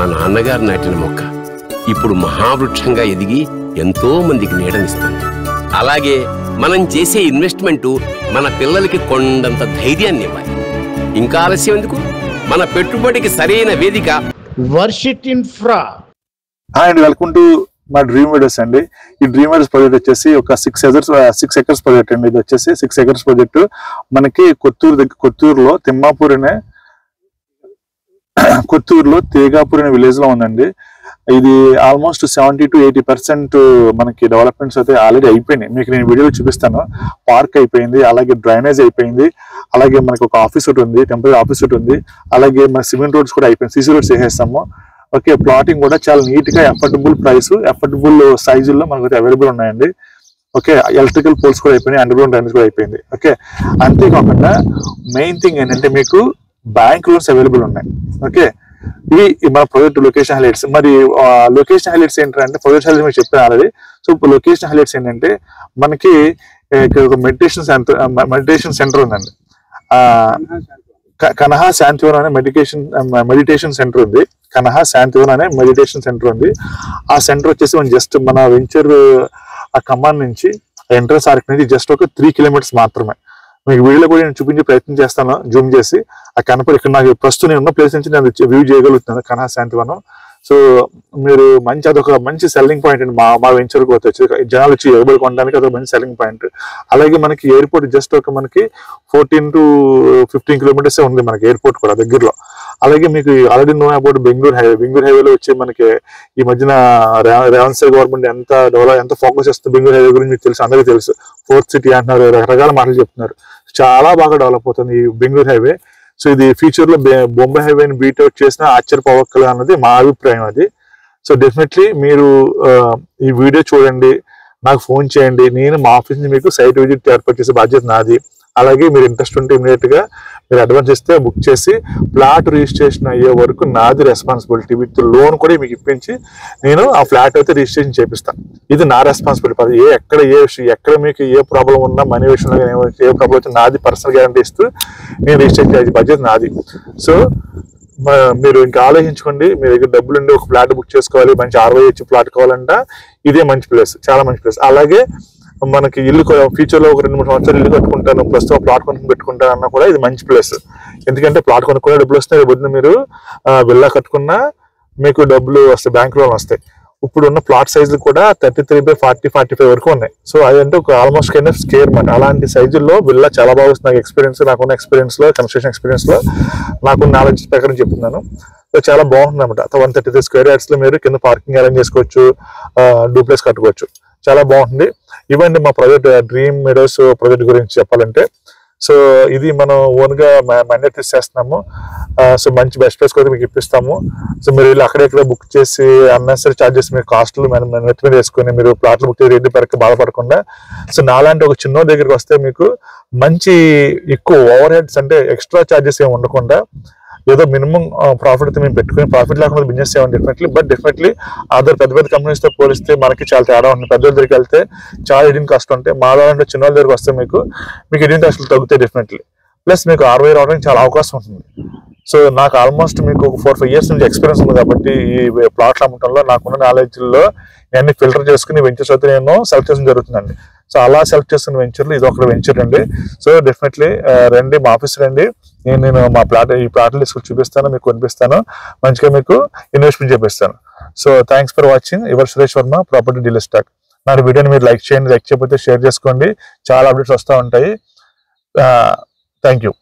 మా నాన్నగారు నాటిన మొక్క ఇప్పుడు మహావృక్షంగా ఎదిగి ఎంతో మందికి నీడనిస్తుంది. అలాగే మనం చేసే ఇన్వెస్ట్మెంట్ మన పిల్లలకి కొండంత ధైర్యాన్ని ఇవ్వాలి. ఇంకా ఆలస్యం ఎందుకు? మన పెట్టుబడికి సరైన వేదిక వర్షిట్ ఇన్ఫ్రా. హాయ్ అండి, వెల్కమ్ టు మా డ్రీమ్ వీడియోస్ అండి. ఈ డ్రీమ్ వీడియోస్ ప్రాజెక్ట్ వచ్చేసి ఒక 6 ఎకర్స్ ప్రాజెక్ట్ అండి. ఇది వచ్చేసి 6 ఎకర్స్ ప్రాజెక్ట్ మనకి కొత్తూరులో తిమ్మాపూర్ అనే కొత్తూరులో తేగాపూర్ అనే విలేజ్ లో ఉందండి. ఇది ఆల్మోస్ట్ 70 to 80% మనకి డెవలప్మెంట్స్ అయితే ఆల్రెడీ అయిపోయినాయి. మీకు నేను వీడియోలో చూపిస్తాను. పార్క్ అయిపోయింది, అలాగే డ్రైనేజ్ అయిపోయింది, అలాగే మనకి ఒక ఆఫీస్ ఒకటి ఉంది, టెంపరీ ఆఫీస్ ఒకటి ఉంది, అలాగే మన సిమెంట్ రోడ్స్ కూడా అయిపోయింది, సిసి రోడ్స్ వేసేస్తాము. ఓకే, ప్లాటింగ్ కూడా చాలా నీట్ గా అఫోర్డబుల్ ప్రైస్, అఫోర్డబుల్ సైజుల్లో మనకు అవైలబుల్ ఉన్నాయండి. ఓకే, ఎలక్ట్రికల్ పోల్స్ కూడా అయిపోయినాయి, అండర్ గ్రౌండ్ డ్రైనేజ్ కూడా అయిపోయింది. ఓకే, అంతేకాకుండా మెయిన్ థింగ్ ఏంటంటే మీకు బ్యాంక్ లోన్స్ అవైలబుల్ ఉన్నాయి. ఓకే, ఇవి మన ప్రాజెక్ట్ లొకేషన్ హైలైట్స్. మరి లొకేషన్ హైలైట్స్ ఏంటంటే ప్రాజెక్ట్ హైలైట్స్ మీకు చెప్పాను ఆల్రెడీ. సో లొకేషన్ హైలైట్స్ ఏంటంటే మనకి ఇక్కడ ఒక మెడిటేషన్ సెంటర్ ఉందండి. కనహా శాంతివనం అనే మెడిటేషన్ సెంటర్ ఉంది. కనహా శాంతివనం అనే మెడిటేషన్ సెంటర్ ఉంది. ఆ సెంటర్ వచ్చేసి మనం జస్ట్ మన వెంచర్ ఆ ఖమ్మం నుంచి ఎంట్రన్స్ ఆర్క్ నుంచి జస్ట్ ఒక 3 kilometers మాత్రమే. మీకు వీడియోలో కూడా నేను చూపించే ప్రయత్నం చేస్తాను, జూమ్ చేసి. ఆ కనపడి ఇక్కడ నాకు ప్రస్తుతం నేను ఉన్న ప్లేస్ నుంచి నేను వ్యూ చేయగలుగుతున్నాను కనహా శాంతివనం. సో మీరు అదొక మంచి సెల్లింగ్ పాయింట్ అండి. మా వెంచర్ కు వచ్చి జనాలు వచ్చి ఎగబడి కొనడానికి అదొక మంచి సెల్లింగ్ పాయింట్. అలాగే మనకి ఎయిర్పోర్ట్ జస్ట్ ఒక మనకి 14 to 15 kilometers ఉంది మనకి ఎయిర్పోర్ట్ కూడా దగ్గరలో. అలాగే మీకు ఆల్రెడీ నో అబౌట్ బెంగళూరు హైవేలో వచ్చి మనకి ఈ మధ్యన రేవంత్ సార్ గవర్నమెంట్ ఎంత ఫోకస్ చేస్తుంది బెంగళూరు హైవే గురించి మీకు తెలుసు, అందరికీ తెలుసు. 4th city అంటున్నారు, రకరకాల మాటలు చెప్తున్నారు. చాలా బాగా డెవలప్ అవుతుంది ఈ బెంగళూరు హైవే. సో ఇది ఫ్యూచర్ లో బొంబాయి హైవేని బీట్ అవుట్ చేసిన ఆశ్చర్యపోవక్కల అన్నది మా అభిప్రాయం అది. సో డెఫినెట్లీ మీరు ఈ వీడియో చూడండి, నాకు ఫోన్ చేయండి. నేను మా ఆఫీస్ నుంచి మీకు సైట్ విజిట్ ఏర్పాటు చేసే బాధ్యత నాది. అలాగే మీరు ఇంట్రెస్ట్ ఉంటే ఇమీడియట్ గా మీరు అడ్వాన్స్ ఇస్తే బుక్ చేసి ప్లాట్ రిజిస్ట్రేషన్ అయ్యే వరకు నాది రెస్పాన్సిబిలిటీ. విత్ లోన్ కూడా మీకు ఇప్పించి నేను ఆ ఫ్లాట్ అయితే రిజిస్ట్రేషన్ చేపిస్తాను. ఇది నా రెస్పాన్సిబిలిటీ. ఎక్కడ మీకు ఏ ప్రాబ్లం ఉన్నా, మనీ విషయంలో ఏ ప్రాబ్లం వచ్చి నాది పర్సనల్ గ్యారంటీ ఇస్తూ నేను రిజిస్ట్రేషన్ చేసే బాధ్యత నాది. సో మీరు ఇంకా ఆలోచించుకోండి. మీ దగ్గర డబ్బులు ఉండి ఒక ఫ్లాట్ బుక్ చేసుకోవాలి, మంచి ROH ఫ్లాట్ కావాలంటే ఇదే మంచి ప్లేస్, చాలా మంచి ప్లేస్. అలాగే మనకి ఇల్లు ఫ్యూచర్ లో ఒక 2-3 సంవత్సరాలు ఇల్లు కట్టుకుంటాను, ప్రస్తుతం ప్లాట్ కొనుక్కొని పెట్టుకుంటాను అన్నా కూడా ఇది మంచి ప్లేస్. ఎందుకంటే ప్లాట్ కొనుక్కునే డబ్బులు వస్తాయి, పొద్దున్న మీరు విల్లా కట్టుకున్నా మీకు డబ్బులు వస్తాయి, బ్యాంక్ లోన్ వస్తాయి. ఇప్పుడు ఉన్న ప్లాట్ సైజులు కూడా 33/40-45 వరకు ఉన్నాయి. సో అదంటే ఒక ఆల్మోస్ట్ కైండ్ ఆఫ్ స్కేర్ మాట. అలాంటి సైజుల్లో విల్లా చాలా బాగా వస్తుంది. నాకున్న ఎక్స్పీరియన్స్ లో, కన్స్ట్రక్షన్ ఎక్స్పీరియన్స్ లో నాకున్న నాలెడ్జ్ ప్రకారం చెప్తున్నాను. సో చాలా బాగుంటుంది అనమాట. 133 square yards లో మీరు కింద పార్కింగ్ అరేంజ్ చేసుకోవచ్చు, డూప్లెక్స్ కట్టుకోవచ్చు, చాలా బాగుంటుంది. ఇవన్నీ మా ప్రాజెక్ట్ డ్రీమ్ మీడోస్ ప్రాజెక్ట్ గురించి చెప్పాలంటే. సో ఇది మనం ఓన్ గా మ్యాండేట్ చేస్తున్నాము. సో మంచి బెస్ట్ ప్రైస్ కూడా మీకు ఇప్పిస్తాము. సో మీరు వెళ్ళి అక్కడెక్కడ బుక్ చేసి అన్నెసరీ చార్జెస్ మీరు కాస్ట్లు నెట్ మీద వేసుకుని మీరు ప్లాట్లు బుక్ చేసి రెడ్డి పెరక బాధపడకుండా, సో నాలాంటి ఒక చిన్న దగ్గరికి వస్తే మీకు మంచి ఎక్కువ ఓవర్ హెడ్స్ అంటే ఎక్స్ట్రా చార్జెస్ ఏమి ఉండకుండా ఏదో మినిమం ప్రాఫిట్ అయితే మేము పెట్టుకుని ప్రాఫిట్ లేకుండా బిజినెస్ చేయాలి డెఫినెట్లీ. బట్ డెఫినెట్లీ అదర్ పెద్ద కంపెనీస్ తో పోలిస్తే మనకి చాలా తేడా ఉంటుంది. పెద్ద దగ్గరికి వెళ్తే చాలా ఎడిటింగ్ కాస్ట్ ఉంటాయి. మా దాంట్లో చిన్న దగ్గరికి వస్తే మీకు ఎడిటింగ్ కాస్ట్లు తగ్గుతాయి డెఫినెట్లీ. ప్లస్ మీకు ROI రావడానికి చాలా అవకాశం ఉంటుంది. సో నాకు ఆల్మోస్ట్ మీకు 4-5 years నుంచి ఎక్స్పీరియన్స్ ఉంది కాబట్టి ఈ ప్లాట్లు అమ్మటంలో నాకున్న నాలెడ్జ్లో అన్ని ఫిల్టర్ చేసుకుని వెంచర్స్ అయితే నేను సెలెక్ట్ చేయడం జరుగుతుందండి. సో అలా సెలెక్ట్ చేస్తున్న వెంచర్లు ఇది ఒక వెంచర్ అండి. సో డెఫినెట్లీ రండి, మా ఆఫీస్ రండి. నేను ఈ ప్లాట్లు తీసుకొని చూపిస్తాను, మీకు కొనిపిస్తాను, మంచిగా మీకు ఇన్వెస్ట్మెంట్ చేపిస్తాను. So thanks for watching. Your Suresh Varma, property dealer stock. నా వీడియోని మీరు లైక్ చేయండి, లైక్ చేయకపోతే షేర్ చేసుకోండి. చాలా అప్డేట్స్ వస్తూ ఉంటాయి. Thank you.